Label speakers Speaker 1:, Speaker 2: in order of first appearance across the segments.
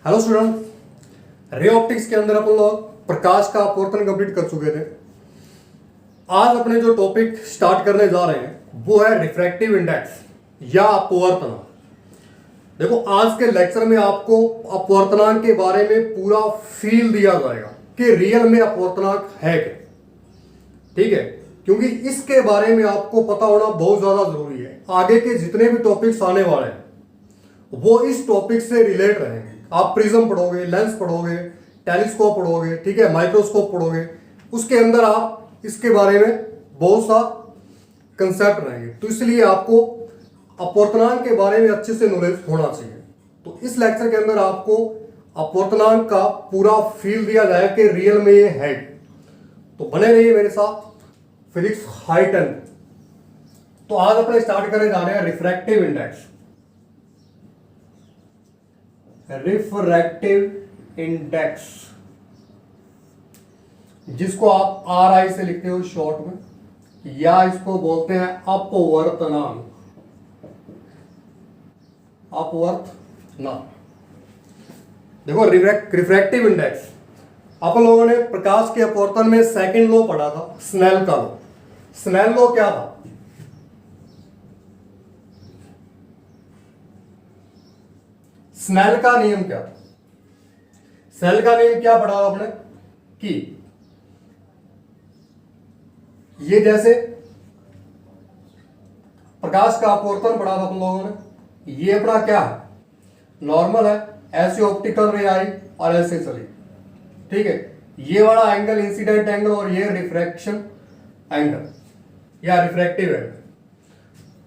Speaker 1: Hello student, ray optics के अंदर अपन लोग प्रकाश का अपवर्तन कंप्लीट कर चुके थे। आज अपने जो टॉपिक स्टार्ट करने जा रहे हैं वो है रिफ्रैक्टिव इंडेक्स या अपवर्तनांक। देखो, आज के लेक्चर में आपको अपवर्तनांक के बारे में पूरा फील दिया जाएगा कि रियल में अपवर्तनांक है क्या। ठीक है, क्योंकि इसके बारे में आपको पता होना बहुत ज्यादा जरूरी है। आगे के जितने भी टॉपिक्स आने वाले हैं वो इस टॉपिक से रिलेट रहेंगे। आप प्रिज्म पढ़ोगे, लेंस पढ़ोगे, टेलीस्कोप पढ़ोगे, ठीक है, माइक्रोस्कोप पढ़ोगे, उसके अंदर आप इसके बारे में बहुत सा कंसेप्ट रहेंगे। तो इसलिए आपको अपवर्तनांक के बारे में अच्छे से नॉलेज होना चाहिए। तो इस लेक्चर के अंदर आपको अपवर्तनांक का पूरा फील दिया जाएगा कि रियल में ये है। तो बने रहिए मेरे साथ फिजिक्स हाई 10। तो आज अपने स्टार्ट करने जा रहे हैं रिफ्रैक्टिव इंडेक्स। रिफ्रैक्टिव इंडेक्स जिसको आप RI से लिखते हो शॉर्ट में, या इसको बोलते हैं अपवर्तनांक। अपवर्तनांक देखो, रिफ्रैक्टिव इंडेक्स अपन लोगों ने प्रकाश के अपवर्तन में सेकंड लॉ पढ़ा था, स्नेल का लॉ। स्नेल लॉ क्या था? स्नेल का नियम क्या था? स्नेल का नियम क्या पढ़ा था आपने कि ये जैसे प्रकाश का अपवर्तन पढ़ा था अपन लोगों ने। ये अपना क्या है? नॉर्मल है, ऐसे ऑप्टिकल रे आई और ऐसे चली। ठीक है, ये वाला एंगल इंसिडेंट एंगल और ये रिफ्रैक्शन एंगल या रिफ्रैक्टिव एंगल।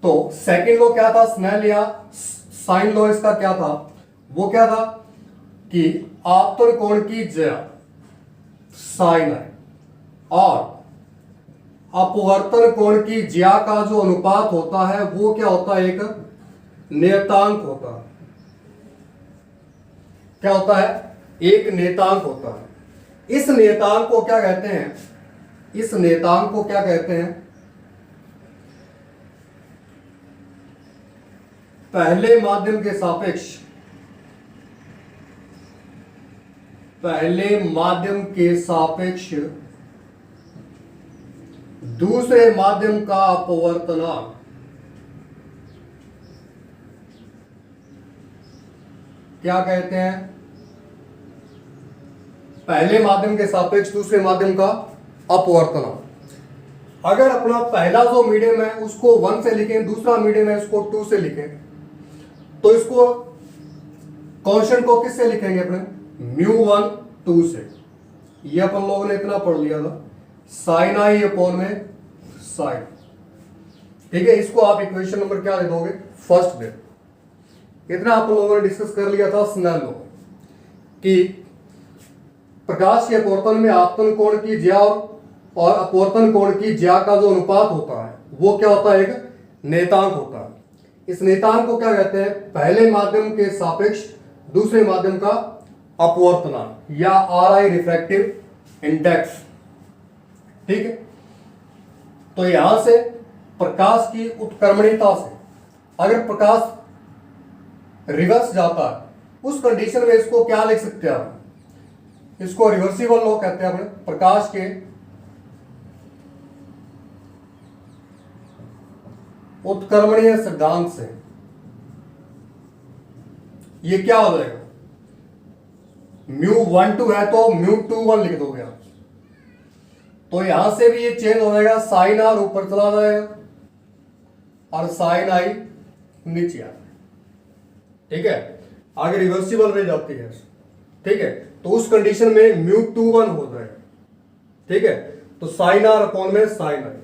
Speaker 1: तो सेकंड लॉ क्या था? स्नेल या साइन लॉ इसका क्या था? वो क्या था कि आपतन कोण की ज्या साइन है और अपवर्तन कोण की ज्या का जो अनुपात होता है वो क्या होता है? एक नियतांक होता है। क्या होता है? एक नियतांक होता है। इस नियतांक को क्या कहते हैं? इस नियतांक को क्या कहते हैं? पहले माध्यम के सापेक्ष, पहले माध्यम के सापेक्ष दूसरे माध्यम का अपवर्तनांक। क्या कहते हैं? पहले माध्यम के सापेक्ष दूसरे माध्यम का अपवर्तनांक। अगर अपना पहला जो मीडियम है उसको 1 से लिखें, दूसरा मीडियम है उसको 2 से लिखें, तो इसको कांस्टेंट को किससे लिखेंगे? अपने μ1 2 से। ये अपन लोगों ने इतना पढ़ लिया था, साइन आई अपॉन में साइन। ठीक है, इसको आप इक्वेशन नंबर क्या दे दोगे? First they. इतना अपन लोगों ने डिस्कस कर लिया था स्नेल लॉ कि प्रकाश के अपवर्तन में आपतन कोण की ज्या और अपवर्तन कोण की ज्या का जो अनुपात होता है वो क्या होता है? एक नियतांक होता है। इस नियतांक को क्या कहते हैं? पहले माध्यम के सापेक्ष दूसरे माध्यम का अपवर्तनांक या RI रिफ्रैक्टिव इंडेक्स। ठीक है, तो यहां से प्रकाश की उत्क्रमणीयता से अगर प्रकाश रिवर्स जाता है उस कंडीशन में इसको क्या लिख सकते हैं? आप इसको रिवर्सिबल लॉ कहते हैं। अपने प्रकाश के उत्क्रमणीय सिद्धांत से ये क्या हो जाएगा? μ12 है तो μ21 लिख दोगे आप। तो यहां से भी ये चेंज हो जाएगा, साइन आर ऊपर चला जाएगा और साइन आई नीचे आ जाएगा। ठीक है, आगे रिवर्सिबल रह जाती है। ठीक है, तो उस कंडीशन में μ21 हो जाएगा। ठीक है, तो साइन आर अपॉन में साइन आई।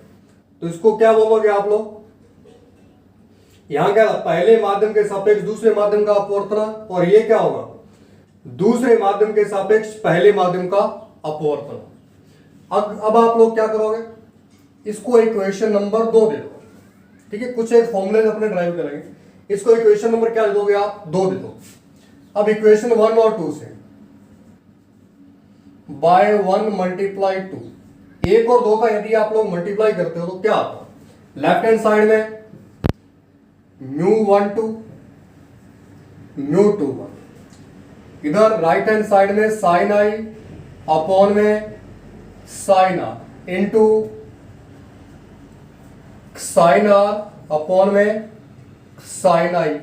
Speaker 1: तो इसको क्या बोलोगे आप लोग? यहां क्या था? पहले माध्यम के सापेक्ष दूसरे माध्यम का अपवर्तनांक, और ये क्या होगा? दूसरे माध्यम के सापेक्ष पहले माध्यम का अपवर्तन। अब आप लोग क्या करोगे? इसको इक्वेशन नंबर 2 दे दो। ठीक है, कुछ एक फॉर्मूले अपने ड्राइव करेंगे। इसको इक्वेशन नंबर क्या दे दोगे आप? 2 दे दो। अब इक्वेशन 1 और 2 से बाय 1 मल्टीप्लाई 2, 1 और 2 का यदि आप लोग मल्टीप्लाई करते हो तो क्या आता है? लेफ्ट हैंड साइड में μ12 μ21, इधर राइट हैंड साइड में साइन आई अपॉन में sine r into sine r upon में साइन आई।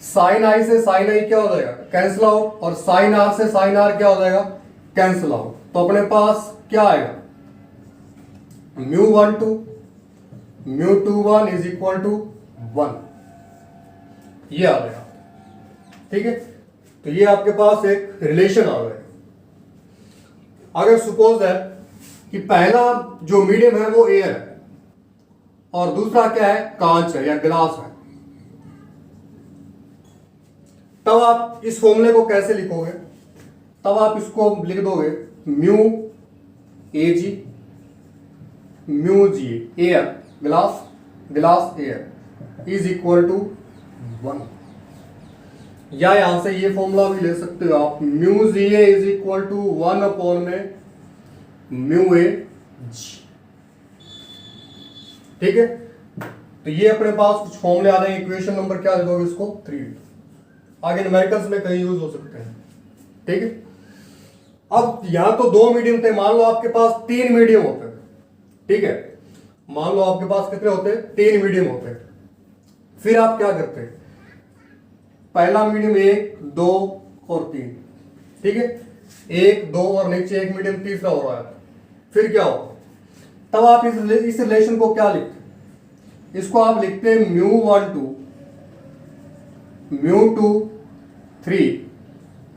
Speaker 1: साइन आई से साइन आई क्या हो जाएगा, कैंसिल आउट, और साइन आर से साइन आर क्या हो जाएगा, कैंसिल आउट। तो अपने पास क्या आएगा, μ12 μ21 इज इक्वल टू 1, ये आ गया। ठीक है, तो ये आपके पास एक रिलेशन आ गया। अगर सपोज है कि पहला जो मीडियम है वो एयर है और दूसरा क्या है, कांच है या ग्लास है, तब आप इस फॉर्मूले को कैसे लिखोगे, तब आप इसको लिख दोगे mu a g mu g air glass glass air is equal to 1, या यहां से ये फॉर्मूला भी ले सकते हो आप, mu g a is equal to 1 upon में म्यू ए जी। ठीक है, तो ये अपने पास कुछ फॉर्मूले आ रहे हैं। इक्वेशन नंबर क्या दे दोगे इसको, 3। आगे न्यूमेरिकल्स में कहीं यूज हो सकते हैं। ठीक है, अब यहां तो 2 मीडियम थे, मान लो आपके पास 3 मीडियम होते। ठीक है, मान लो आपके पास कितने होते, 3 मीडियम होते। फिर आप क्या करते, पहला मीडियम 1 2 और 3। ठीक है, 1 2 और नीचे एक मीडियम तीसरा हो रहा है, फिर क्या होगा, तब आप इस रिलेशन को क्या लिखते, इसको आप लिखते हैं μ12 μ23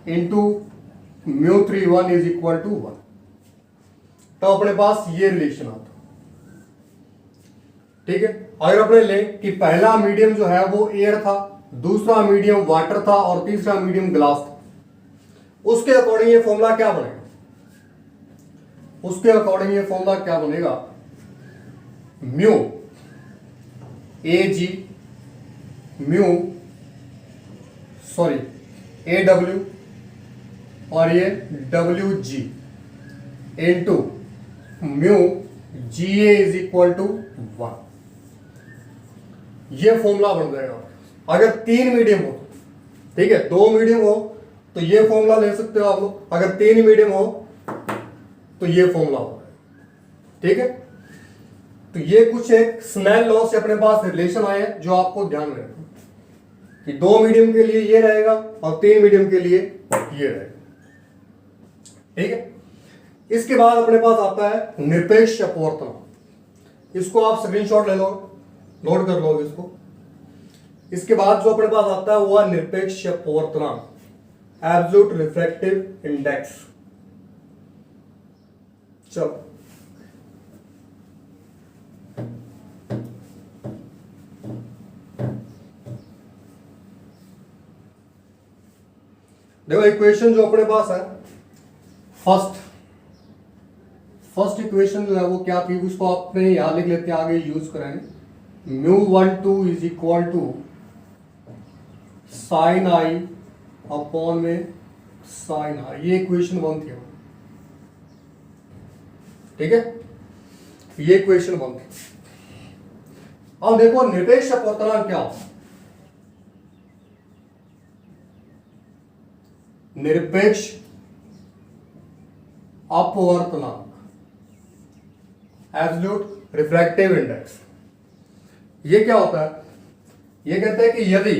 Speaker 1: इंटू μ31 इज इक्वल टू 1। तो अपने पास ये रिलेशन आता। ठीक है, अगर अपने ले कि पहला मीडियम जो है वो एयर था, दूसरा मीडियम वाटर था और तीसरा मीडियम ग्लास था, उसके अकॉर्डिंग ये फॉर्मूला क्या बनेगा, उसके अकॉर्डिंग ये फॉर्मूला क्या बनेगा, mu a g mu sorry a डब्ल्यू और ये डब्ल्यू g into mu g a is equal to 1। ये फॉर्मूला बन जाएगा अगर 3 मीडियम हो। ठीक है, 2 मीडियम हो तो ये फॉर्मूला ले सकते हो आप लोग, अगर 3 मीडियम हो तो ये फॉर्मूला हो। ठीक है, तो ये कुछ एक स्नेल लॉ से अपने पास रिलेशन आए हैं जो आपको ध्यान में रखना कि 2 मीडियम के लिए ये रहेगा और 3 मीडियम के लिए ये रहेगा। ठीक है, इसके बाद अपने पास आता है निरपेक्ष अपवर्तन। इसको आप स्क्रीनशॉट ले लो, नोट कर लो इसको। इसके बाद जो अपने पास आता है वो है निरपेक्ष अपवर्तन, एब्सोल्यूट रिफ्रैक्टिव इंडेक्स। चलो देखो इक्वेशन जो अपने पास है, फर्स्ट इक्वेशन जो है वो क्या थी, उसको आपने यहां लिख लेते हैं, आगे यूज करेंगे। μ12 is equal to sine i upon में साइन आर, ये इक्वेशन 1 थी। ठीक है, ये इक्वेशन 1 थी। अब देखो निरपेक्ष अपवर्तनांक क्या होता है, निरपेक्ष अपवर्तनांक एब्सोल्यूट रिफ्रैक्टिव इंडेक्स। ये क्या होता है, ये कहते हैं कि यदि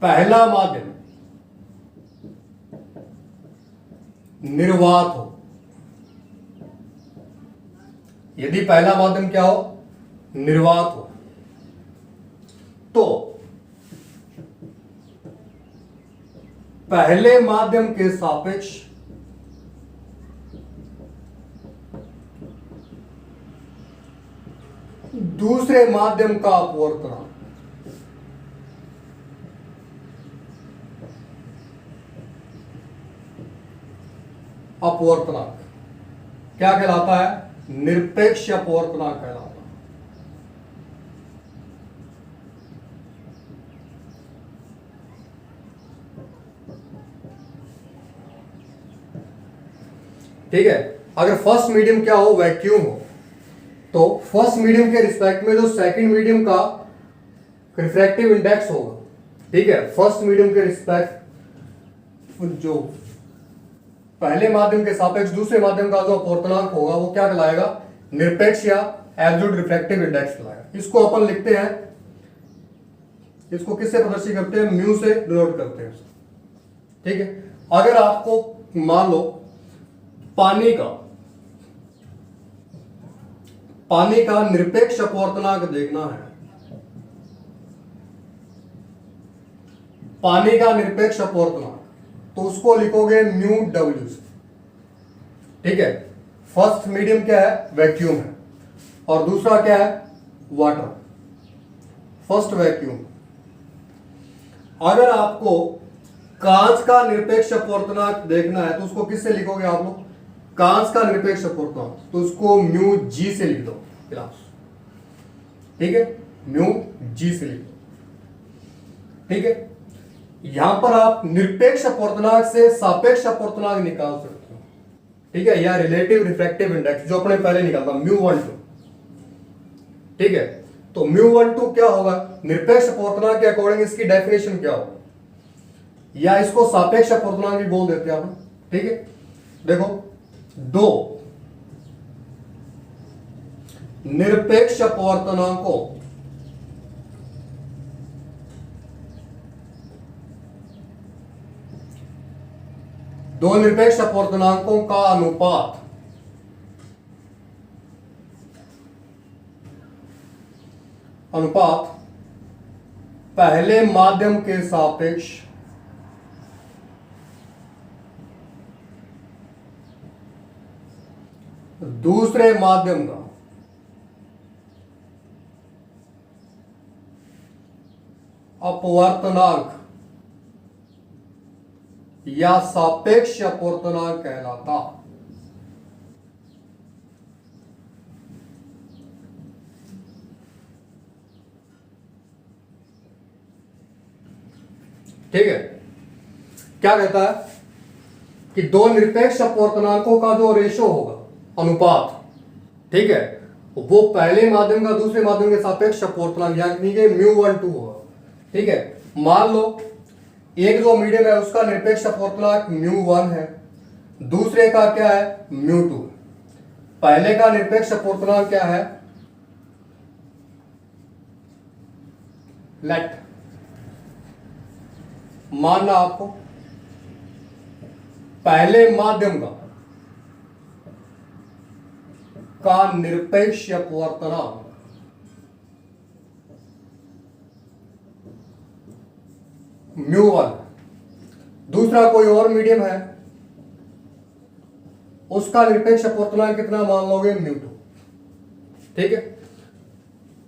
Speaker 1: पहला माध्यम निर्वात हो, यदि पहला माध्यम क्या हो, निर्वात हो, तो पहले माध्यम के सापेक्ष दूसरे माध्यम का अपवर्तनांक क्या कहलाता है, निरपेक्ष अपवर्तनांक कहलाता है। ठीक है, अगर फर्स्ट मीडियम क्या हो, वैक्यूम हो, तो फर्स्ट मीडियम के रिस्पेक्ट में जो सेकंड मीडियम का रिफ्रैक्टिव इंडेक्स होगा ठीक है, फर्स्ट मीडियम के रिस्पेक्ट जो पहले माध्यम के सापेक्ष दूसरे माध्यम का जो अपवर्तनांक होगा वो क्या कहलाएगा, निरपेक्ष या एब्सोल्यूट रिफ्रैक्टिव इंडेक्स कहलाएगा। इसको अपन लिखते हैं, इसको किससे प्रदर्शित करते हैं, म्यू से डिनोट करते हैं। ठीक है, अगर आपको मान लो पानी का निरपेक्ष अपवर्तनांक देखना है, पानी का निरपेक्ष अपवर्तनांक, तो उसको लिखोगे म्यू डब्ल्यू से। ठीक है, फर्स्ट मीडियम क्या है, वैक्यूम है, और दूसरा क्या है, वाटर। First vacuum. अगर आपको कांच का निरपेक्ष अपवर्तनांक देखना है तो उसको किससे लिखोगे आप लोग, कांच का निरपेक्ष अपवर्तनांक, तो उसको म्यू जी से लिख दो क्लास। ठीक है, म्यू जी से लिख दो। ठीक है, यहां पर आप निरपेक्ष अपवर्तनांक से सापेक्ष अपवर्तनांक निकाल सकते हो। ठीक है, या रिलेटिव रिफ्रैक्टिव इंडेक्स जो अपने पहले निकाला μ12। ठीक है, तो μ12 क्या होगा, निरपेक्ष अपवर्तनांक के अकॉर्डिंग इसकी डेफिनेशन क्या होगा, या इसको सापेक्ष अपवर्तनांक भी बोल देते हैं आप। ठीक है, देखो दो निरपेक्ष अपवर्तनांकों का अनुपात पहले माध्यम के सापेक्ष दूसरे माध्यम का अपवर्तनांक या सापेक्ष अपवर्तनांक कहलाता। ठीक है, क्या कहता है कि दो निरपेक्ष अपवर्तनांकों का जो रेशो होगा, अनुपात, ठीक है, वो पहले माध्यम का दूसरे माध्यम के सापेक्ष अपवर्तनांक यानी कि μ12 होगा। ठीक है, मान लो एक जो मीडियम है उसका निरपेक्ष अपवर्तनांक μ1 है, दूसरे का क्या है, μ2। पहले का निरपेक्ष अपवर्तनांक क्या है, लेट मानना आपको पहले माध्यम का निरपेक्ष अपवर्तनांक μ1, दूसरा कोई और मीडियम है उसका निरपेक्ष अपवर्तनांक कितना मान लोगे, μ2। ठीक है,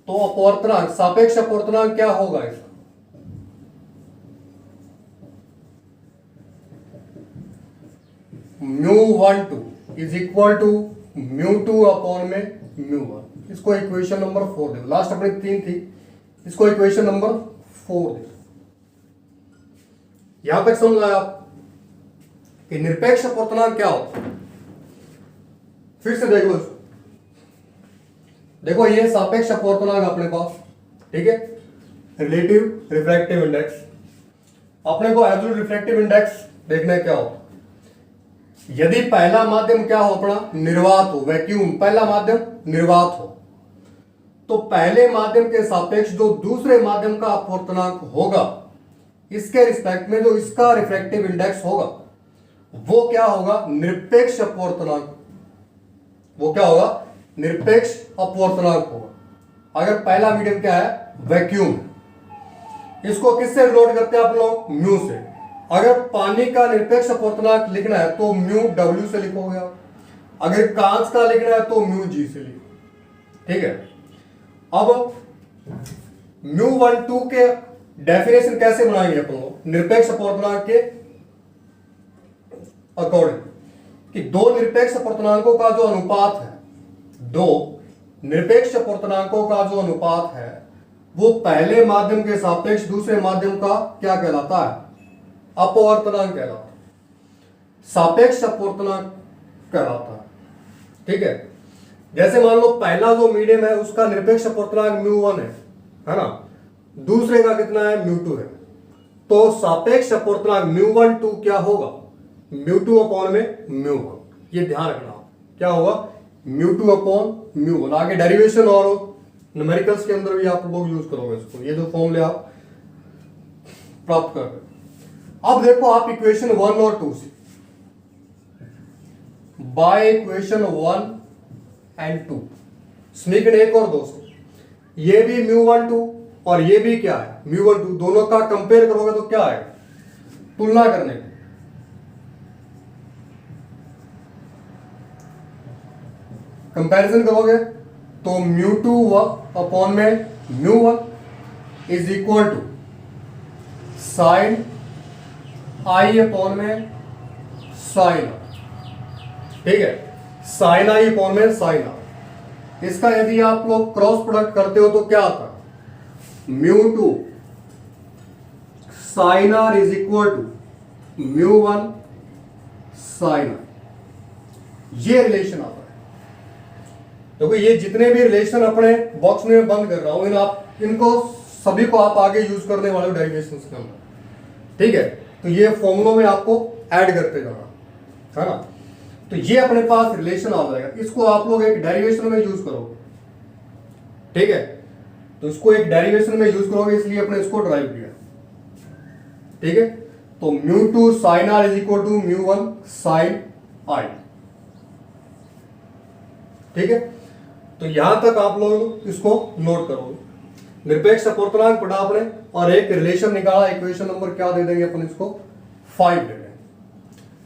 Speaker 1: तो अपवर्तनांक सापेक्ष अपवर्तनांक क्या होगा इसका, μ12 इज इक्वल टू μ2 अपॉन में μ1। इसको इक्वेशन नंबर 4 दे, लास्ट अपनी 3 थी, इसको इक्वेशन नंबर 4 दे। यहां तक समझ आया आप कि निरपेक्ष अपवर्तनांक क्या होता है। फिर से देख लो इसको, देखो ये सापेक्ष अपवर्तनांक अपने पास, ठीक है, रिलेटिव रिफ्रैक्टिव इंडेक्स। अपने को एब्सोल्यूट रिफ्रैक्टिव इंडेक्स देखना है क्या होता है। यदि पहला माध्यम क्या हो, अपना निर्वात हो, वैक्यूम, पहला माध्यम निर्वात हो, तो पहले माध्यम के सापेक्ष जो दूसरे माध्यम का अपवर्तनांक होगा, इसके रिस्पेक्ट में जो इसका रिफ्रैक्टिव इंडेक्स होगा वो क्या होगा, निरपेक्ष अपवर्तनांक। वो क्या होगा, निरपेक्ष अपवर्तनांक होगा। अगर पहला मीडियम क्या है, वैक्यूम, इसको किससे डिनोट करते हैं आप लोग, म्यू से। अगर पानी का निरपेक्ष अपवर्तनांक लिखना है तो म्यू डब्ल्यू से लिखोगे आप, अगर कांच का लिखना है तो म्यू जी से लिखो। ठीक है, अब μ12 के डेफिनेशन कैसे बनाएंगे अपन लोग, निरपेक्ष अपवर्तनांक के अकॉर्डिंग, कि दो निरपेक्ष अपवर्तनांकों का जो अनुपात है, दो निरपेक्ष अपवर्तनांकों का जो अनुपात है वो पहले माध्यम के सापेक्ष दूसरे माध्यम का क्या कहलाता है, अपवर्तनांक कहलाता है, सापेक्ष अपवर्तनांक कहलाता है। ठीक है, जैसे मान लो पहला जो मीडियम है उसका निरपेक्ष अपवर्तनांक μ1 है ना, दूसरे का कितना है, μ2 है। तो सापेक्ष अपवर्तनांक μ1 2 क्या होगा, μ2 अपॉन में μ1। ये ध्यान रखना, क्या होगा μ2 अपॉन μ1। आगे डेरिवेशन और न्यूमेरिकल्स के अंदर भी आप लोग यूज करोगे इसको, ये जो फॉर्मूले आप प्राप्त कर रहे हो। अब देखो आप इक्वेशन 1 और 2 से, बाय इक्वेशन 1 एंड 2, समीकरण 1 और 2 से, ये भी μ1 2 और ये भी क्या है μ1 2, दोनों का कंपेयर करोगे तो क्या आएगा, तुलना करने में कंपैरिजन करोगे तो μ2 अपॉन में μ1 is equal to sine i upon में साइन, ठीक है, साइन आई अपॉन में साइन आर। इसका यदि आप लोग क्रॉस प्रोडक्ट करते हो तो क्या आता है, μ2 sine are is equal to μ1 sine r. ये रिलेशन आता है। देखो ये जितने भी रिलेशन अपने बॉक्स में बंद कर रहा हूं, इनको सभी को आप आगे यूज करने वाले हो डेरिवेशंस के अंदर, ठीक है। तो ये फॉर्मूलों में आपको ऐड करते जाना है ना। तो ये अपने पास रिलेशन आ जाएगा, इसको आप लोग एक डेरिवेशन में यूज करोगे, ठीक है। तो इसको एक डेरिवेशन में यूज करोगे, इसलिए अपने इसको ड्राइव किया, ठीक है। तो μ2 sine are is equal to μ1 sine I, ठीक है। तो यहां तक आप लोग इसको नोट करोगे। निरपेक्ष अपवर्तनांक पढ़ा आपने और एक रिलेशन निकाला, इक्वेशन नंबर क्या दे देंगे अपन इसको 5 दे देंगे,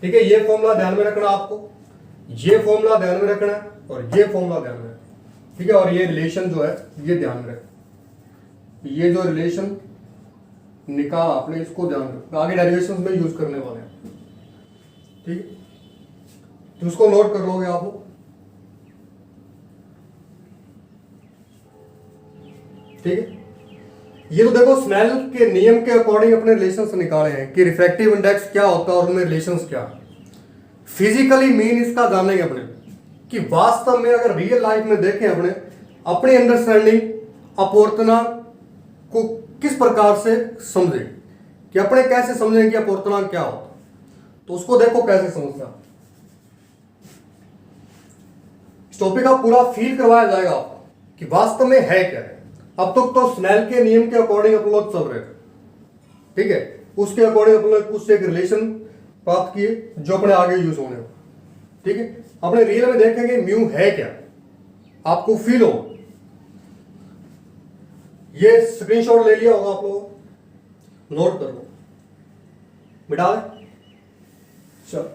Speaker 1: ठीक है। ये फॉर्मूला ध्यान में रखना आपको, ये फॉर्मूला ध्यान में रखना और ये फॉर्मूला ध्यान में रखना, ठीक है। और ये रिलेशन जो है ये ध्यान में रखना, ये जो रिलेशन निकाला आपने इसको ध्यान रखना, आगे डेरिवेशंस में यूज करने वाले हैं, ठीक है। तो उसको नोट कर लोगे आप लोग, ठीक है। ये तो देखो स्नेल के नियम के अकॉर्डिंग अपने रिलेशंस निकाले हैं कि रिफ्रैक्टिव इंडेक्स क्या होता है और उनमें रिलेशंस क्या है। फिजिकली मीन इसका जानेंगे अपने कि वास्तव में अगर रियल लाइफ में देखें अपनी अंडरस्टैंडिंग अपवर्तनांक को किस प्रकार से समझे, कि अपने कैसे समझें कि अपवर्तनांक क्या होता है, तो उसको देखो कैसे समझना। इस टॉपिक का पूरा फील करवाया जाएगा आपको कि वास्तव में है क्या है। अब तक तो स्नेल के नियम के अकॉर्डिंग अपन लोग चल रहे थे, ठीक है। उसके अकॉर्डिंग अपन लोग कुछ एक रिलेशन प्राप्त किए जो अपने आगे यूज होने, ठीक है। अपने रियल में देखेंगे म्यू है क्या, आपको फील हो। ये स्क्रीनशॉट ले लिया होगा आप लोगों, नोट कर लो, मिटा दे, चलो।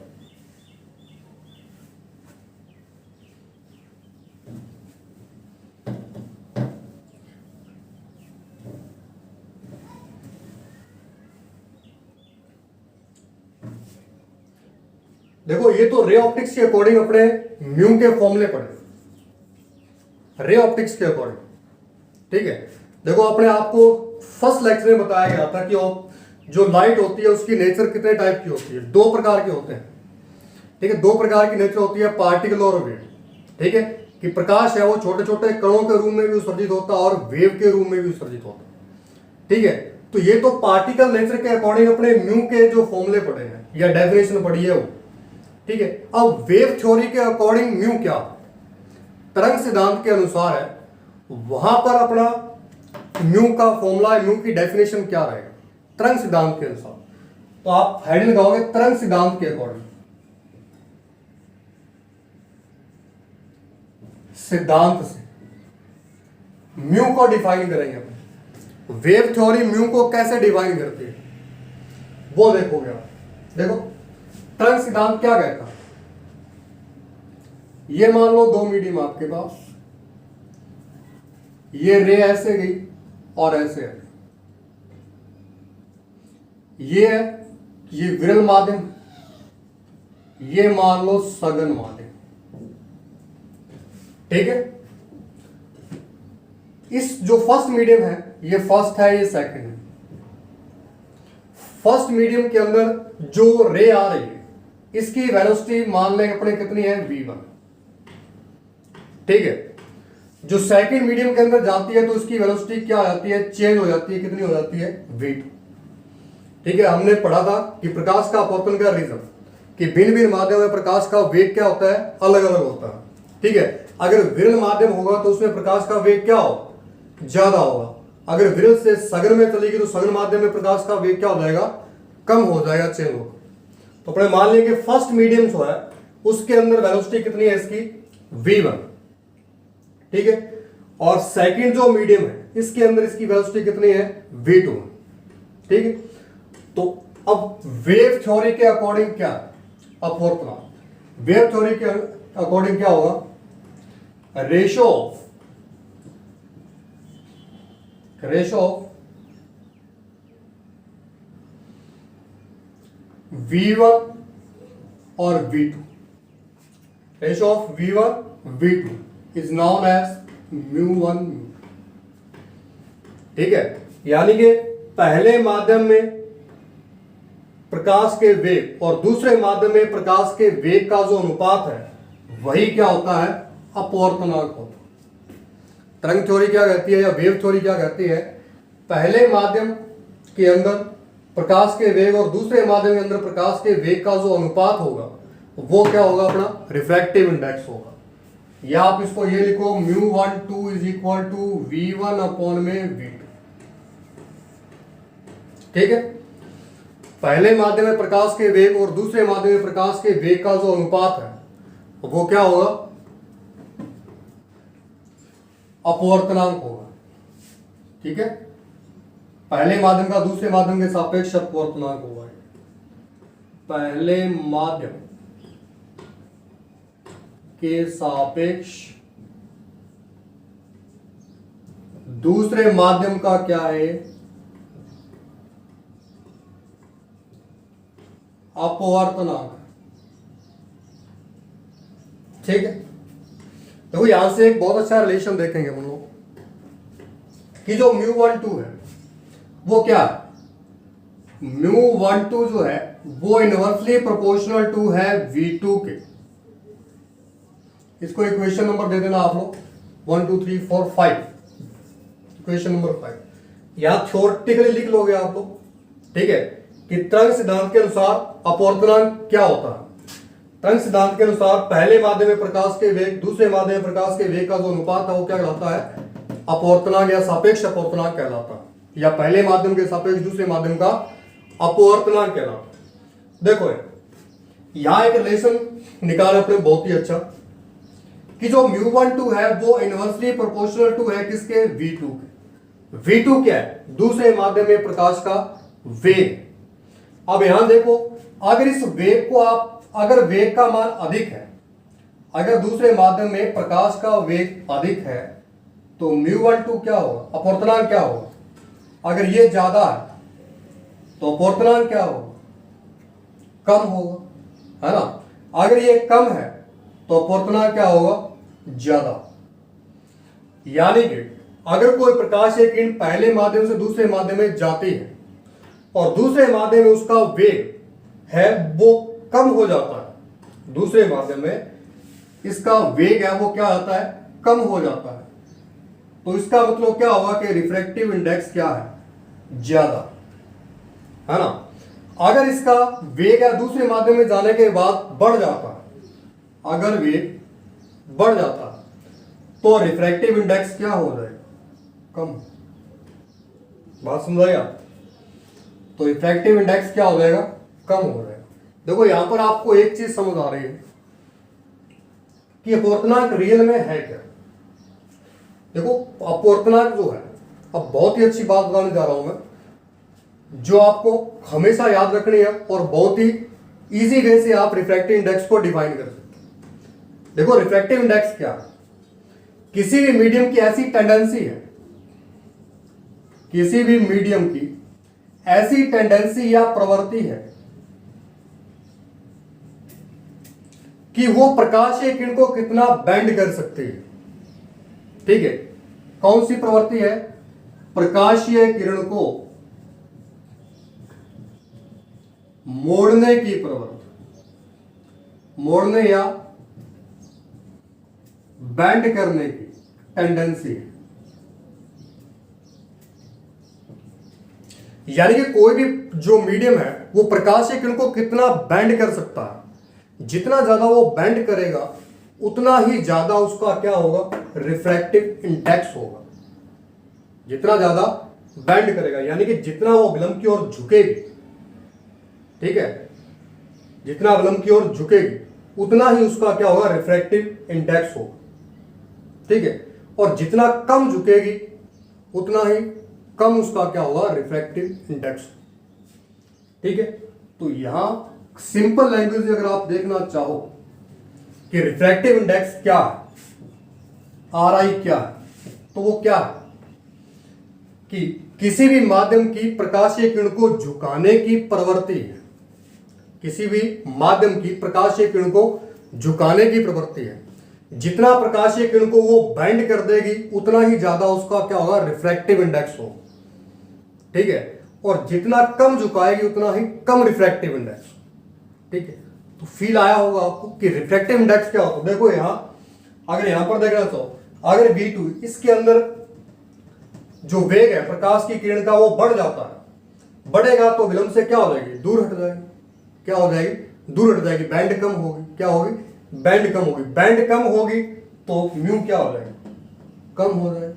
Speaker 1: देखो ये तो रे ऑप्टिक्स के अकॉर्डिंग अपने म्यू के फॉर्मूले पढ़े, रे ऑप्टिक्स के अकॉर्डिंग, ठीक है। देखो अपने आपको फर्स्ट लेक्चर में बताया गया था कि जो लाइट होती है उसकी नेचर कितने टाइप की होती है, 2 प्रकार के होते हैं, ठीक है। 2 प्रकार की नेचर होती है, पार्टिकल और वेव, ठीक है। कि प्रकाश है वो छोटे छोटे कणों के रूप में भी उत्सर्जित होता है और वेव के रूप में भी उत्सर्जित होता है, ठीक है। तो ये तो पार्टिकल नेचर के अकॉर्डिंग अपने म्यू के जो फॉर्मूले पढ़े हैं या डेफिनेशन पढ़ी है वो, ठीक है। अब वेव थ्योरी के अकॉर्डिंग म्यू क्या, तरंग सिद्धांत के अनुसार है, वहां पर अपना म्यू का फॉर्मूला, म्यू की डेफिनेशन क्या रहेगा तरंग सिद्धांत के अनुसार। तो आप हेड लगाओगे तरंग सिद्धांत के अकॉर्डिंग, सिद्धांत से म्यू को डिफाइन करेंगे अपन। वेव थ्योरी म्यू को कैसे डिफाइन करती है वो देखोगे आप। देखो तरंग सिद्धांत क्या कहता है, ये मान लो 2 मीडियम आपके पास, ये रे ऐसे गई और ऐसे है, ये है, ये विरल माध्यम, ये मान लो सघन माध्यम, ठीक है। इस जो फर्स्ट मीडियम है ये फर्स्ट है, ये सेकंड है। फर्स्ट मीडियम के अंदर जो रे आ रही है इसकी वेलोसिटी मान लेंगे अपने कितनी है v1, ठीक है। जो सेकंड मीडियम के अंदर जाती है तो उसकी वेलोसिटी क्या हो जाती है, चेंज हो जाती है, कितनी हो जाती है v2, ठीक है, हमने पढ़ा था कि प्रकाश का अपवर्तन का रीजन कि भिन्न भिन्न माध्यम में प्रकाश का वेग क्या होता है, अलग अलग होता है। ठीक है, अगर विरल माध्यम होगा तो उसमें प्रकाश का वेग क्या होगा, ज्यादा होगा। अगर विरल से सघन में चलेगी तो सघन माध्यम में प्रकाश का वेग क्या हो जाएगा, कम हो जाएगा, चेंज होगा। तो अपने मान लेंगे फर्स्ट मीडियम जो है उसके अंदर वेलोसिटी कितनी है इसकी, v1। ठीक है, और सेकंड जो मीडियम है इसके अंदर इसकी वेलोसिटी कितनी है, v2। ठीक है, तो अब वेव थ्योरी के अकॉर्डिंग क्या, अपवर्तनांक वेव थ्योरी के अकॉर्डिंग क्या होगा, रेशो ऑफ v1 और v2, ratio of v1 v2 is known as μ1। ठीक है, यानी कि पहले माध्यम में प्रकाश के वेग और दूसरे माध्यम में प्रकाश के वेग का जो अनुपात है वही क्या होता है, अपवर्तनांक होता है। तरंग थ्योरी क्या कहती है या वेव थ्योरी क्या कहती है, पहले माध्यम के अंदर प्रकाश के वेग और दूसरे माध्यम के अंदर प्रकाश के वेग का जो अनुपात होगा वो क्या होगा, अपना रिफ्रैक्टिव इंडेक्स होगा। या आप इसको ये लिखो μ12 is equal to v1 upon में v2। ठीक है, पहले माध्यम में प्रकाश के वेग और दूसरे माध्यम में प्रकाश के वेग का जो अनुपात है वो क्या होगा, अपवर्तनांक होगा। ठीक है, पहले माध्यम का दूसरे माध्यम के सापेक्ष अपवर्तनांक होगा। पहले माध्यम के सापेक्ष दूसरे माध्यम का क्या है, अपवर्तनांक। ठीक है, देखो यहां से एक बहुत अच्छा रिलेशन देखेंगे हम लोग कि जो μ12 है वो क्या है, μ12 जो है वो इनवर्सली प्रोपोर्शनल टू है v2 के। इसको इक्वेशन नंबर दे देना आप लोग 1 2 3 4 5, इक्वेशन नंबर 5 यहां थ्योरेटिकली लिख लोगे आप लोग। ठीक है, कि तरंग सिद्धांत के अनुसार अपवर्तनांक क्या होता है। तरंग सिद्धांत के अनुसार पहले माध्यम में प्रकाश के वेग दूसरे माध्यम में प्रकाश के वेग का जो अनुपात है वो क्या कहलाता है, अपवर्तनांक या सापेक्ष अपवर्तनांक कहलाता है, या पहले माध्यम के सापेक्ष दूसरे माध्यम का अपवर्तनांक कहलाता है। देखो यहां एक रिलेशन निकाल अपने बहुत ही अच्छा कि जो μ12 है वो इनवर्सली प्रोपोर्शनल टू है किसके, v2 के। v2 क्या है, दूसरे माध्यम में प्रकाश का वेग। अब यहां देखो, अगर इस वेग को अगर वेग का मान अधिक है, अगर दूसरे माध्यम में प्रकाश का वेग अधिक है तो μ12 क्या होगा, अपवर्तनांक क्या होगा। अगर ये ज्यादा है तो अपवर्तनांक क्या होगा, कम होगा, है ना। अगर ये कम है तो अपवर्तनांक क्या होगा, ज्यादा। यानी कि अगर कोई प्रकाश एक किरण पहले माध्यम से दूसरे माध्यम में जाती है और दूसरे माध्यम में उसका वेग है वो कम हो जाता है, दूसरे माध्यम में इसका वेग है वो क्या आता है, कम हो जाता है, तो इसका मतलब क्या होगा कि रिफ्रैक्टिव इंडेक्स क्या है, ज्यादा, है ना। अगर इसका वेग है दूसरे माध्यम में जाने के बाद बढ़ जाता है, अगर वेग बढ़ जाता है तो रिफ्रैक्टिव इंडेक्स क्या हो जाएगा, कम। बात समझाएगा, तो रिफ्रैक्टिव इंडेक्स क्या हो जाएगा, कम हो जाएगा। देखो यहां पर आपको एक चीज समझ आ रही है कि अपवर्तनांक रियल में है क्या। देखो अपवर्तनांक जो है, अब बहुत ही अच्छी बात बताने जा रहा हूं मैं जो आपको हमेशा याद रखनी है और बहुत ही इजी वे से आप रिफ्रैक्टिव इंडेक्स को डिफाइन कर सकते हैं। देखो रिफ्रैक्टिव इंडेक्स क्या है, किसी भी मीडियम की ऐसी टेंडेंसी है, किसी भी मीडियम की ऐसी टेंडेंसी या प्रवृत्ति है कि वो प्रकाशीय किरण को कितना बेंड कर सकती है। ठीक है, कौन सी प्रवृत्ति है, प्रकाशीय किरण को मोड़ने की प्रवृत्ति, मोड़ने या बेंड करने की टेंडेंसी है। यानी कि कोई भी जो मीडियम है वो प्रकाशीय किरण को कितना बेंड कर सकता है, जितना ज्यादा वो बेंड करेगा उतना ही ज्यादा उसका क्या होगा, रिफ्रैक्टिव इंडेक्स होगा। जितना ज्यादा बेंड करेगा यानी कि जितना वो विलंब की ओर झुकेगी, ठीक है, जितना विलंब की ओर झुकेगी उतना ही उसका क्या होगा, रिफ्रैक्टिव इंडेक्स होगा, ठीक है। और जितना कम झुकेगी उतना ही कम उसका क्या होगा, रिफ्रैक्टिव इंडेक्स, ठीक है। तो यहां सिंपल लैंग्वेज में अगर आप देखना चाहो कि रिफ्रैक्टिव इंडेक्स क्या है, आर आई क्या है, तो वो क्या है कि किसी भी माध्यम की प्रकाशीय किरण को झुकाने की प्रवृत्ति है, किसी भी माध्यम की प्रकाशीय किरण को झुकाने की प्रवृत्ति है। जितना प्रकाशीय किरण को वो बेंड कर देगी उतना ही ज्यादा उसका क्या होगा, रिफ्रैक्टिव इंडेक्स होगा, ठीक है। और जितना कम झुकाएगी उतना ही कम रिफ्रैक्टिव इंडेक्स, ठीक है। तो फील आया होगा आपको कि रिफ्रैक्टिव इंडेक्स क्या होता है। देखो यहां अगर यहां पर देखना तो अगर V2 इसके अंदर जो वेग है प्रकाश की किरण का वो बढ़ जाता है, बढ़ेगा तो विलंब से क्या हो जाएगी, दूर हट जाएगी, क्या हो जाएगी, दूर हट जाएगी, बैंड कम होगी, क्या होगी, बैंड कम होगी, बैंड कम होगी तो म्यू क्या हो जाएगा, कम हो जाएगा,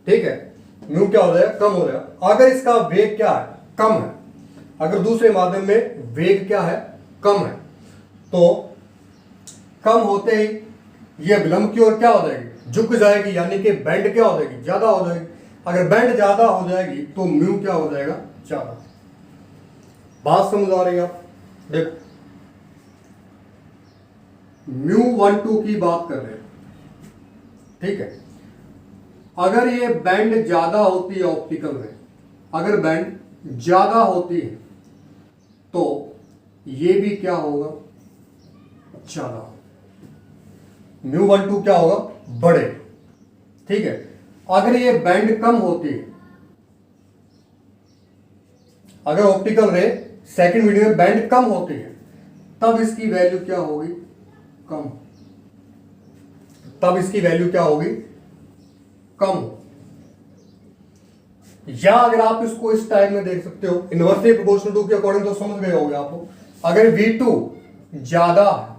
Speaker 1: ठीक है। म्यू क्या हो जाएगा, कम हो जाएगा। अगर इसका वेग क्या है, कम है, अगर दूसरे माध्यम में वेग क्या है, कम है, तो कम होते ही ये विलंब की ओर क्या हो जाएगी, झुक जाएगी, यानी कि बैंड क्या हो जाएगी, ज्यादा हो जाएगी। अगर बैंड ज्यादा हो जाएगी तो म्यू क्या हो जाएगा, ज्यादा। बात समझ आ रही है आप, देखो μ12 की बात कर रहे हैं, ठीक है। अगर ये बैंड ज्यादा होती है ऑप्टिकल में, अगर बैंड ज्यादा होती है तो ये भी क्या होगा, ज्यादा। μ12 क्या होगा, बढ़े, ठीक है। अगर ये बैंड कम होती है, अगर ऑप्टिकल रे सेकंड मीडियम में बैंड कम होती है तब इसकी वैल्यू क्या होगी, कम, तब इसकी वैल्यू क्या होगी, कम। या अगर आप इसको इस टाइप में देख सकते हो, इनवर्सली प्रोपोर्शनल टू के अकॉर्डिंग, तो समझ गए होंगे आपको। अगर V2 ज्यादा है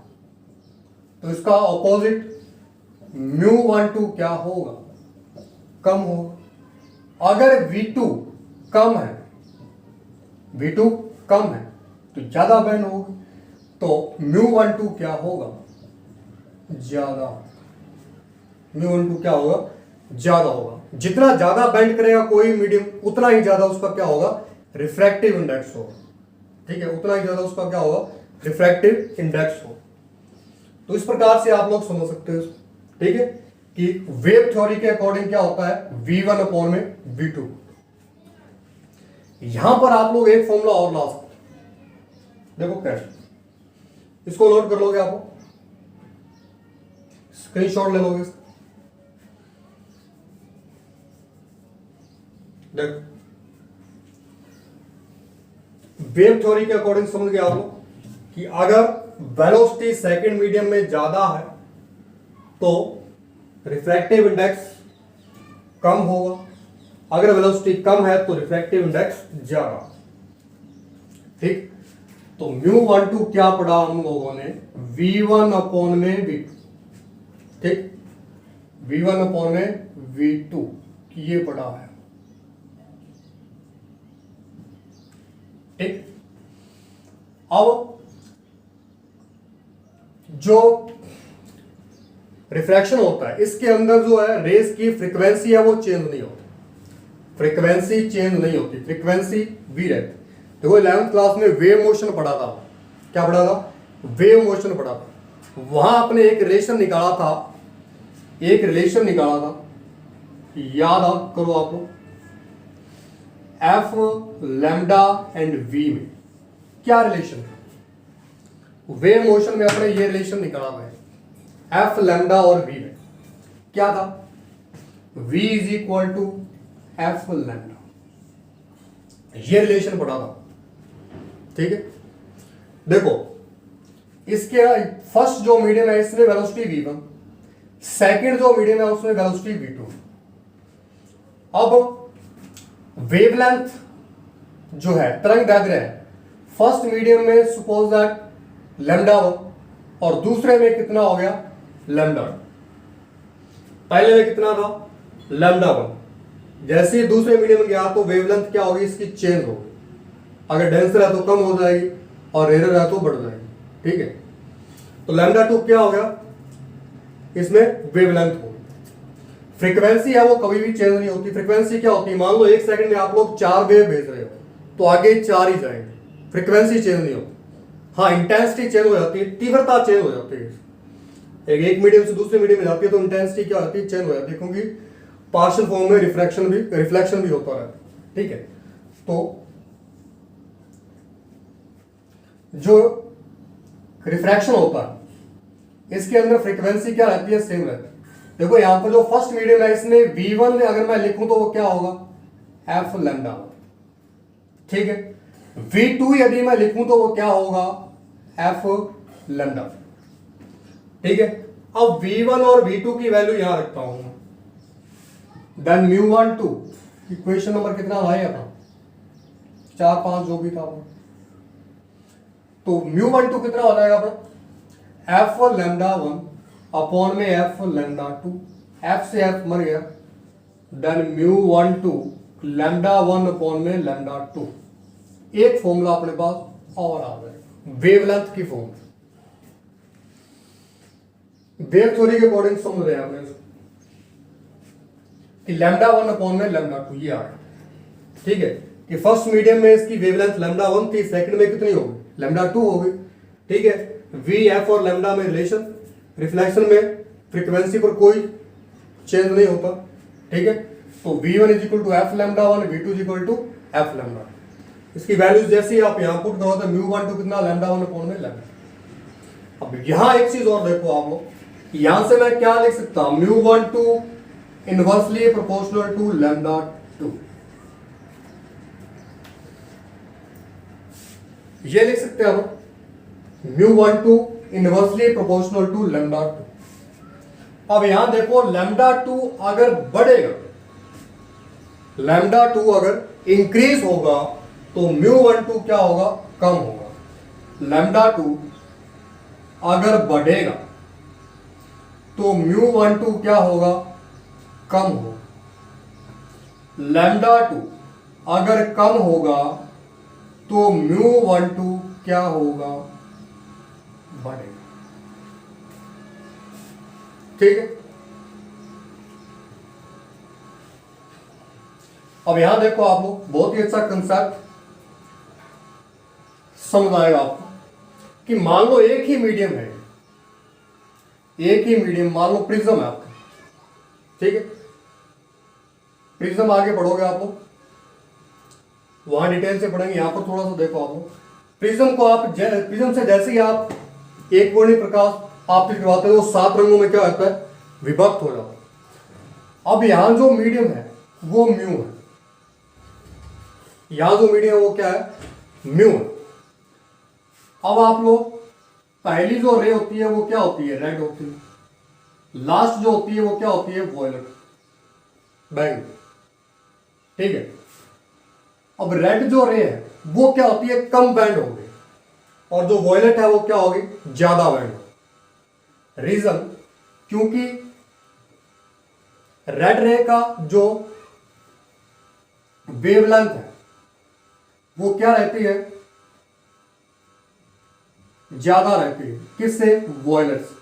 Speaker 1: तो इसका ऑपोजिट μ12 क्या होगा, कम होगा। अगर V2 कम है, V2 कम है तो ज्यादा बैंड होगी, तो μ12 क्या होगा, ज्यादा। μ12 क्या होगा, ज्यादा होगा। जितना ज्यादा बेंड करेगा कोई मीडियम उतना ही ज्यादा उसका क्या होगा, रिफ्रैक्टिव इंडेक्स होगा, ठीक है, उतना ही ज्यादा उसका क्या होगा, रिफ्रैक्टिव इंडेक्स हो। तो इस प्रकार से आप लोग समझ सकते हो, ठीक है, कि वेव थ्योरी के अकॉर्डिंग क्या होता है, V1 अपॉन में V2। यहां पर आप लोग एक फॉर्मूला और ला सकते हो, देखो कैसे, इसको नोट कर लोगे, आप स्क्रीनशॉट ले लोगे इसका। देखो वेव थ्योरी के अकॉर्डिंग समझ गए आप लोग कि अगर वेलोसिटी सेकंड मीडियम में ज्यादा है तो रिफ्रैक्टिव इंडेक्स कम होगा, अगर वेलोसिटी कम है तो रिफ्रैक्टिव इंडेक्स ज्यादा, ठीक। तो μ12 क्या पढ़ा हम लोगों ने, V1 अपॉन में V2, ठीक, V1 अपॉन में V2 ये पढ़ा है, ठीक। अब जो रिफ्रैक्शन होता है इसके अंदर जो है रेस की फ्रीक्वेंसी है वो चेंज नहीं होती, फ्रीक्वेंसी चेंज नहीं होती, फ्रीक्वेंसी भी रहती। देखो 11th क्लास में वेव मोशन पढ़ा था, क्या पढ़ा था, वेव मोशन पढ़ा था। वहां आपने एक रिलेशन निकाला था, एक रिलेशन निकाला था, याद करो आप लोग, एफ लैम्डा एंड वी में क्या रिलेशन था, वेव मोशन में आपने ये रिलेशन निकाला है, एफ लैम्डा और वी में क्या था, v is equal to f lambda, ये रिलेशन पढ़ा था, ठीक है। देखो इसके फर्स्ट जो मीडियम है इसमें वेलोसिटी v1, सेकंड जो मीडियम है उसमें वेलोसिटी v2। अब वेवलेंथ जो है तरंग दैर्ध्य है, फर्स्ट मीडियम में सपोज दैट लैम्डा 1 और दूसरे में कितना हो गया लैम्डा 2। पहले में कितना था लैम्डा 1, जैसे ही दूसरे मीडियम में गया तो वेवलेंथ क्या होगी इसकी चेंज होगी, अगर डेंसर है तो कम हो जाएगी और रेयर है तो बढ़ जाएगी, ठीक है। तो लैम्डा 2 क्या हो गया, इसमें वेवलेंथ होगी। फ्रीक्वेंसी है वो कभी भी चेंज नहीं होती। फ्रीक्वेंसी क्या होती है, मान लो 1 सेकंड में आप लोग 4 वेव भेज रहे हो तो आगे 4 ही जाएंगे, फ्रीक्वेंसी चेंज नहीं होती। हाँ इंटेंसिटी चेंज हो जाती है, तीव्रता चेंज हो जाती है, एक मीडियम से दूसरे मीडियम में जाती है तो इंटेंसिटी क्या होती है चेंज हो जाती है, क्योंकि पार्शियल फॉर्म में रिफ्लेक्शन भी होता रहता है, ठीक है। तो जो रिफ्रैक्शन होता है इसके अंदर फ्रीक्वेंसी क्या रहती है सेम रहती है। देखो यहां पर जो फर्स्ट मीडियम है इसमें V1 अगर मैं लिखूं तो वो क्या होगा एफ लैम्डा, ठीक है। V2 यदि मैं लिखूं तो वो क्या होगा एफ लैम्डा, ठीक है। अब V1 और V2 की वैल्यू यहां रखता हूं, देन μ12 इक्वेशन नंबर कितना भाई अपना 4 5 जो भी था वो, तो μ12 कितना हो जाएगा अपना एफ लैम्डा 1 अपॉन में एफ लैम्डा 2, एफ से एफ मर गया, देन μ12 लैम्डा 1 अपॉन में लैम्डा 2। एक फॉर्मूला अपने पास और आ गया वेवलेंथ की फॉर्म, वेव थ्योरी के अकॉर्डिंग समझ रहे हैं आपने कि लैम्डा 1 अपॉन में लैम्डा 2 ये आ गया, ठीक है। कि फर्स्ट मीडियम में इसकी वेवलेंथ लैम्डा 1 थी, सेकंड में कितनी होगी लैम्डा 2 होगी, ठीक है। वी एफ और लैम्डा में रिलेशन, रिफ्लेक्शन में फ्रीक्वेंसी पर कोई चेंज नहीं होता, ठीक है। तो V1 is equal to f lambda 1, V2 is equal to f lambda. इसकी वैल्यूज जैसे ही आप यहां पुट करो तो μ12 कितना लैम्डा 1 अपॉन में लैम्डा। अब यहां एक चीज और देखो आप लोग, यहां से मैं क्या लिख सकता हूं μ12 इनवर्सली प्रोपोर्शनल टू लैम्डा 2, ये लिख सकते हैं हम μ12 इनवर्सली प्रोपोर्शनल टू लैम्डा 2। अब यहां देखो लैम्डा 2 अगर बढ़ेगा, लैम्डा 2 अगर इंक्रीज होगा तो μ12 क्या होगा कम होगा। लैम्डा 2 अगर बढ़ेगा तो μ12 क्या होगा कम होगा। लैम्डा 2 अगर कम होगा तो μ12 क्या होगा बढ़ेगा, ठीक है। अब यहां देखो आप लोग बहुत ही अच्छा कंसेप्ट समझ आएगा आपको कि मान लो एक ही मीडियम है, एक ही मीडियम मान लो प्रिज्म है आपका, ठीक है। प्रिज्म आगे पढ़ोगे आप लोग, वहां डिटेल से पढ़ेंगे, यहां पर थोड़ा सा देखो आप लोग। प्रिज्म को आप प्रिज्म से जैसे ही आप एक वर्णी प्रकाश आप करवाते हो 7 रंगों में क्या होता है विभक्त हो जाता है। अब यहां जो मीडियम है वो म्यू है, यहां जो मीडियम है वो क्या है म्यू है। अब आप लोग पहली जो रे होती है वो क्या होती है रेड होती है, लास्ट जो होती है वो क्या होती है वॉयलेट बैंगनी, ठीक है। अब रेड जो रे है वो क्या होती है कम बैंड होगी और जो वॉयलेट है वो क्या होगी ज्यादा बैंड होगी। रीजन क्योंकि रेड रे का जो वेवलेंथ है वो क्या रहती है ज्यादा रहती है किससे वॉयलेट से।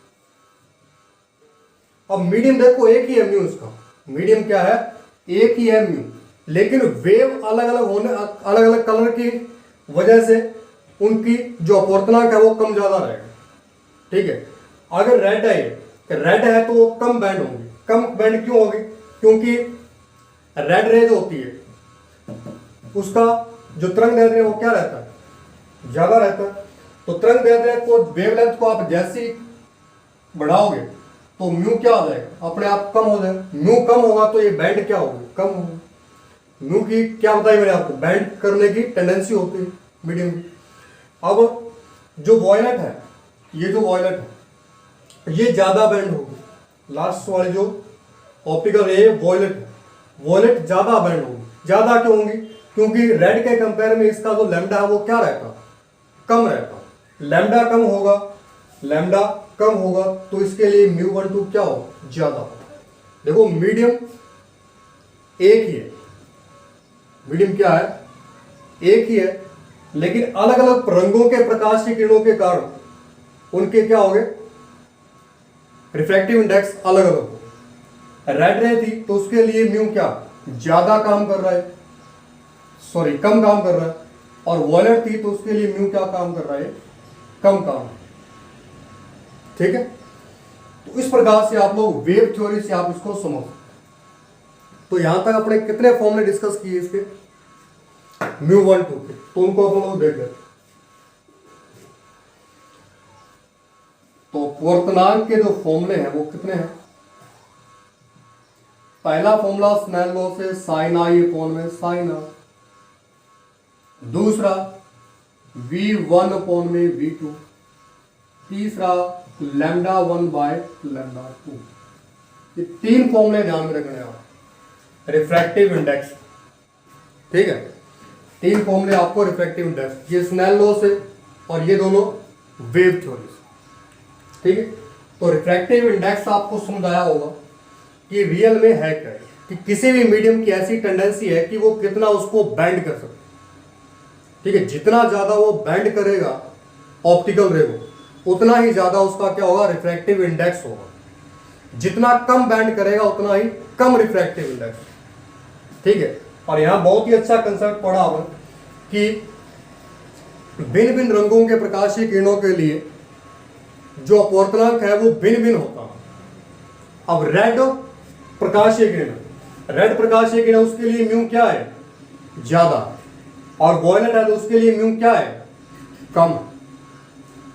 Speaker 1: अब मीडियम देखो एक ही है म्यू, इसका मीडियम क्या है एक ही है म्यू, लेकिन वेव अलग अलग होने अलग अलग कलर की वजह से उनकी जो अपवर्तनांक है वो कम ज्यादा रहेगा, ठीक है। अगर रेड है तो वो कम बैंड होंगी। कम बैंड क्यों होगी क्योंकि रेड रे जो होती है उसका जो तरंग दैर्ध्य है वो क्या रहता है ज्यादा रहता है। तो तरंग दैर्ध्य को वेवलेंथ को आप जैसे ही बढ़ाओगे तो म्यू क्या हो जाएगा अपने आप कम हो जाएगा। म्यू कम होगा तो ये बैंड क्या होगी कम होगी। म्यू की क्या बताई मैंने आपको बैंड करने की टेंडेंसी होती है मीडियम की। अब जो वॉयलेट है ये जो वॉयलेट है ये ज्यादा बैंड होगी। लास्ट वाली जो ऑप्टिकल रे वॉयलेट है, वॉयलेट ज्यादा बैंड होगी। ज्यादा क्यों होंगी क्योंकि रेड के कंपेयर में इसका जो लैम्डा है वो क्या रहता, कम रहता। लैम्डा कम होगा, लैम्डा कम होगा तो इसके लिए μ12 क्या हो, ज्यादा हो। देखो मीडियम एक ही है, मीडियम क्या है, एक ही है, लेकिन अलग अलग रंगों के प्रकाश की किरणों के कारण उनके क्या हो गए, रिफ्रैक्टिव इंडेक्स अलग अलग हो। रेड रे थी तो उसके लिए म्यू क्या, ज्यादा काम कर रहा है, सॉरी कम काम कर रहा है, और वॉयलेट थी तो उसके लिए म्यू क्या काम कर रहा है, कम काम। ठीक है, तो इस प्रकार से आप लोग वेव थ्योरी से आप इसको समझ। तो यहां तक अपने कितने फॉर्मूले डिस्कस किए इसके, μ12 के, तो उनको अपन लोग देख लेते। तो अपवर्तनांक के जो फॉर्मूले हैं वो कितने हैं। पहला फॉर्मूला स्नेल लॉ से साइन आई अपॉन में साइन आर, दूसरा v1 अपॉन में v2, तीसरा लैम्डा 1 बाय लैम्डा 2। ये तीन फॉर्मूले ध्यान में रखने हैं। रिफ्रैक्टिव इंडेक्स, ठीक है, तीन फॉर्मूले आपको रिफ्रैक्टिव इंडेक्स, ये स्नेल लॉ से और ये दोनों वेव थ्योरी से। ठीक है, तो रिफ्रैक्टिव इंडेक्स आपको समझाया होगा कि रियल में है क्या, कि किसी भी मीडियम की ऐसी टेंडेंसी है कि वो कितना उसको बैंड कर सकते। ठीक है, जितना ज्यादा वो बैंड करेगा ऑप्टिकल रे को, उतना ही ज्यादा उसका क्या होगा, रिफ्रैक्टिव इंडेक्स होगा। जितना कम बैंड करेगा उतना ही कम रिफ्रैक्टिव इंडेक्स। ठीक है, और यहां बहुत ही अच्छा कंसेप्ट पढ़ा हमने कि भिन्न भिन्न रंगों के प्रकाशीय किरणों के लिए जो अपवर्तनांक है वो भिन्न भिन्न होता है। अब रेड प्रकाशीय किरण, रेड प्रकाशीय किरण उसके लिए म्यू क्या है, ज्यादा, और वॉयलेट है तो उसके लिए म्यू क्या है, कम।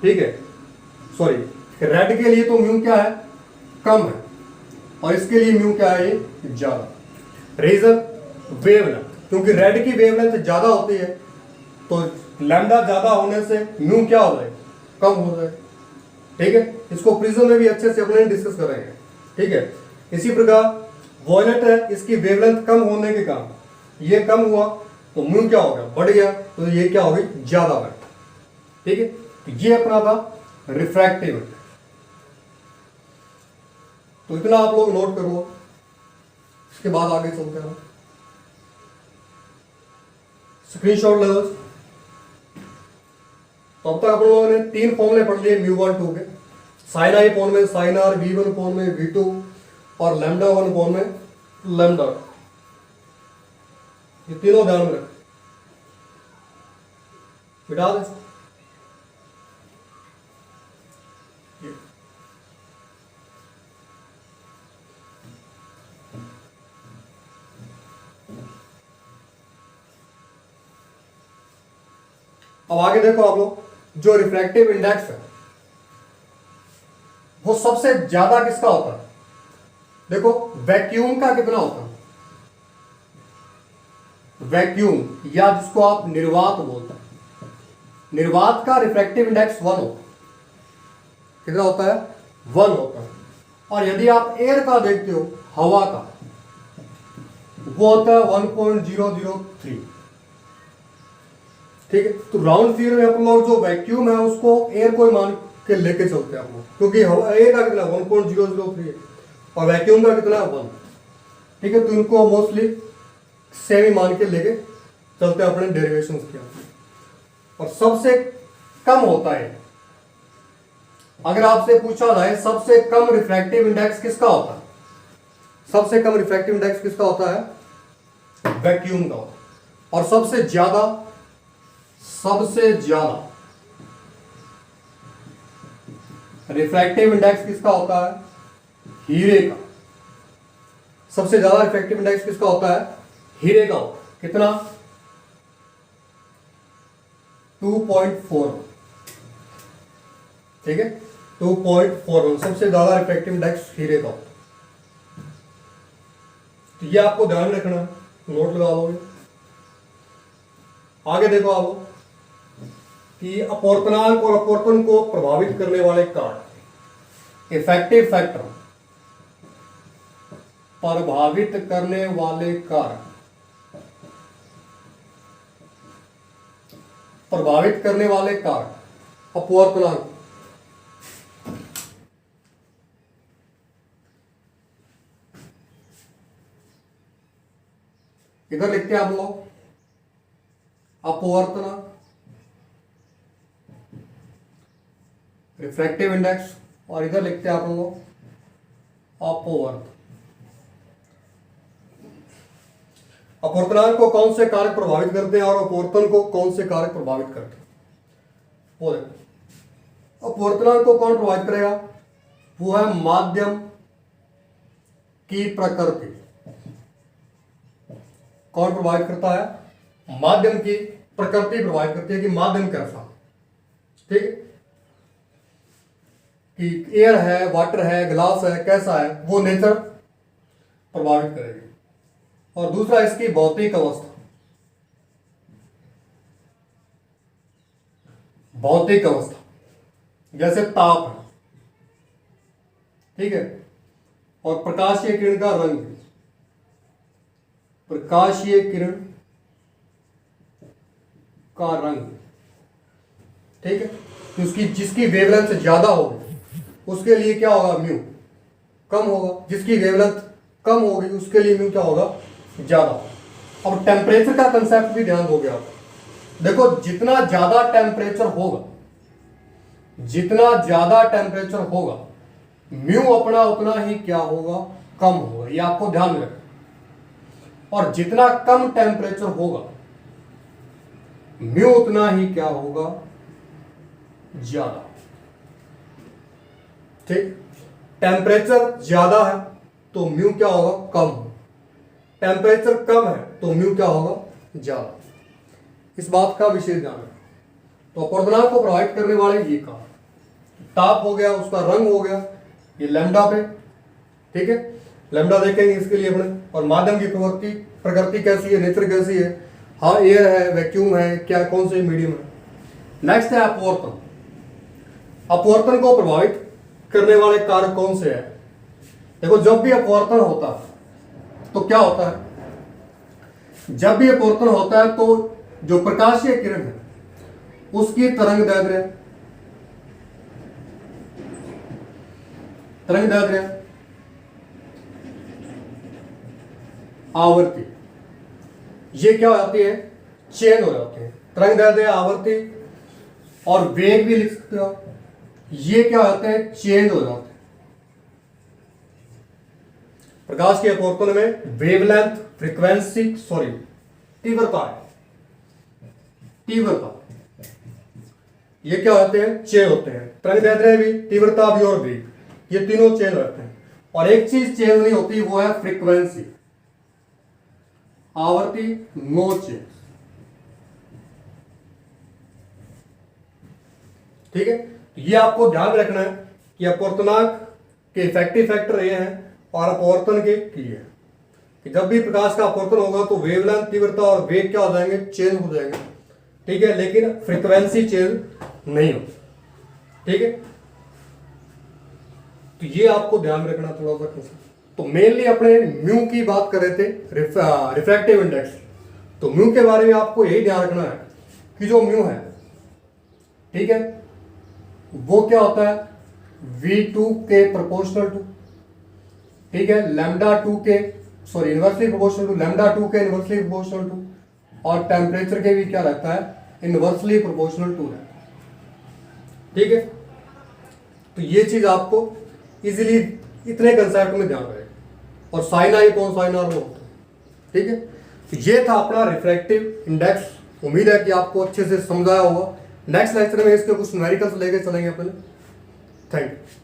Speaker 1: ठीक है, सॉरी, रेड के लिए तो म्यू क्या है, कम है, और इसके लिए म्यू क्या है, ये ज्यादा। रीजन वेवलेंथ, क्योंकि रेड की वेवलेंथ ज्यादा होती है तो लैम्डा ज्यादा होने से म्यू क्या हो जाए, कम हो जाए। ठीक है, इसको प्रिज्म में भी अच्छे से अपने डिस्कस करेंगे। ठीक है, इसी प्रकार वॉयलेट है, इसकी वेवलेंथ कम होने के कारण ये कम हुआ तो म्यू क्या हो गया, बढ़ गया, तो ये क्या हो गई, ज्यादा बढ़। ठीक है, तो ये अपना था रिफ्रैक्टिव इंडेक्स। तो इतना आप लोग नोट करो, इसके बाद आगे चलते हैं। स्क्रीनशॉट लेवल्स, तो अब तक आप लोगों ने तीन फॉर्मूले पढ़ लिए μ12 के, साइन आई अपॉन में साइन आर, v1 अपॉन में v2 और लैम्डा 1 अपॉन में लैम्डा। ये तीनों ध्यान में रखें, मिटा दें। अब आगे देखो आप लोग, जो रिफ्रैक्टिव इंडेक्स है वो सबसे ज्यादा किसका होता है। देखो वैक्यूम का कितना होता है, वैक्यूम या जिसको आप निर्वात बोलते हैं, निर्वात का रिफ्रैक्टिव इंडेक्स 1 होता है। कितना होता है, 1 होता है। और यदि आप एयर का देखते हो, हवा का, वो होता है 1.003। ठीक है, तो राउंड फिगर में अपन लोग जो वैक्यूम है उसको एयर को मान के लेके चलते हैं हम लोग, क्योंकि एयर का कितना 1.003 है और वैक्यूम का कितना है 1। ठीक है, तो इनको मोस्टली सेम ही मान के लेके चलते हैं अपने डेरिवेशन के। और सबसे कम होता है, अगर आपसे पूछा जाए सबसे कम रिफ्रैक्टिव इंडेक्स किसका होता है, सबसे कम रिफ्रैक्टिव इंडेक्स किसका होता है, वैक्यूम का होता है। और सबसे ज्यादा रिफ्रैक्टिव इंडेक्स किसका होता है, हीरे का। सबसे ज्यादा रिफ्रैक्टिव इंडेक्स किसका होता है, हीरे का होता है। कितना, 2.4। ठीक है, 2.41 सबसे ज्यादा रिफ्रैक्टिव इंडेक्स हीरे का होता है। तो ये आपको ध्यान रखना है, नोट लगा लोगे। आगे देखो आप कि अपवर्तनांक और अपवर्तन को प्रभावित करने वाले कारक, इफेक्टिव फैक्टर, प्रभावित करने वाले कारक। प्रभावित करने वाले कारक अपवर्तनांक। इधर लिखते हैं आप लोग अपवर्तनांक, रिफ्रैक्टिव इंडेक्स, और इधर लिखते हैं आप लोग अपवर्तन। अपवर्तनांक को कौन से कारक प्रभावित करते हैं और अपवर्तन को कौन से कारक प्रभावित करते हैं? वो देखो, अपवर्तनांक को कौन प्रभावित करेगा? वो है माध्यम की प्रकृति। कौन प्रभावित करता है? माध्यम की प्रकृति प्रभावित करती है कि माध्यम कैसा, ठीक है, कि एयर है, वाटर है, ग्लास है, कैसा है, वो नेचर प्रभावित करेगी। और दूसरा इसकी भौतिक अवस्था। भौतिक अवस्था जैसे ताप है, ठीक है, और प्रकाशीय किरण का रंग। प्रकाशीय किरण का रंग, ठीक है, तो उसकी जिसकी वेवलेंथ ज्यादा होगी उसके लिए क्या होगा? म्यू कम होगा। जिसकी वेवलेंथ कम होगी उसके लिए म्यू क्या होगा? ज्यादा। अब टेम्परेचर का कंसेप्ट भी ध्यान दोगे आप। देखो, जितना ज्यादा टेम्परेचर होगा, जितना ज्यादा टेम्परेचर होगा, म्यू अपना उतना ही क्या होगा? कम होगा। ये आपको ध्यान में रखना। और जितना कम टेम्परेचर होगा, म्यू उतना ही क्या होगा? ज्यादा। ठीक, टेम्परेचर ज्यादा है तो म्यू क्या होगा? कम। टेम्परेचर कम है तो म्यू क्या होगा? ज्यादा। इस बात का विशेष ध्यान रखें। तो अपवर्तनांक को प्रभावित करने वाले ये कारक, ताप हो गया, उसका रंग हो गया, ये लैम्डा पे, ठीक है, लैम्डा देखेंगे इसके लिए अपने। और माध्यम की प्रकृति कैसी है, नेचर कैसी है, हाँ एयर है, वैक्यूम है, क्या कौन से मीडियम है। नेक्स्ट है अपवर्तन। अपवर्तन को प्रभावित करने वाले कारक कौन से हैं? देखो, जब भी अपवर्तन होता है तो क्या होता है? जब भी अपवर्तन होता है तो जो प्रकाशीय किरण है उसकी तरंगदैर्ध्य आवृत्ति, ये क्या हो जाती है? चेंज हो जाती है। तरंगदैर्ध्य, आवृत्ति और वेग भी लिख सकते हो, ये क्या होते हैं? चेंज हो जाते हैं। प्रकाश के अपवर्तन में वेवलेंथ, फ्रीक्वेंसी, तीव्रता है, तीव्रता, ये क्या होते हैं? चेंज होते हैं। तरंगदैर्ध्य भी, तीव्रता भी और वेग, ये तीनों चेंज होते हैं। और एक चीज चेंज नहीं होती, वो है फ्रीक्वेंसी, आवर्ती नो चेंज, ठीक है। ये आपको ध्यान रखना है कि अपवर्तनांक के इफेक्टिव फैक्टर ये हैं और अपवर्तन के ये है कि जब भी प्रकाश का अपवर्तन होगा तो वेवलेंथ, तीव्रता और वेग क्या हो जाएंगे? चेंज हो जाएंगे, ठीक है, लेकिन फ्रीक्वेंसी चेंज नहीं होती, ठीक है। तो ये आपको ध्यान रखना थोड़ा सा। तो मेनली अपने म्यू की बात कर रहे थे, रिफ्रैक्टिव इंडेक्स। तो म्यू के बारे में आपको यही ध्यान रखना है कि जो म्यू है, ठीक है, वो क्या होता है? V2 के प्रोपोर्शनल टू, ठीक है, लैम्डा 2 के इनवर्सली प्रोपोर्शनल टू, लैम्डा 2 के इनवर्सली प्रोपोर्शनल टू, और टेम्परेचर के भी क्या रहता है? इनवर्सली प्रोपोर्शनल टू रहता है, ठीक है। तो ये चीज आपको इजीली इतने कंसेप्ट में ध्यान रहेगा। और साइन आई कौन साइन आर में होता है, ठीक है। तो ये था अपना रिफ्रैक्टिव इंडेक्स। उम्मीद है कि आपको अच्छे से समझाया होगा। नेक्स्ट लेक्चर में इसके कुछ न्यूमेरिकल्स लेके चलेंगे अपने। Thank you.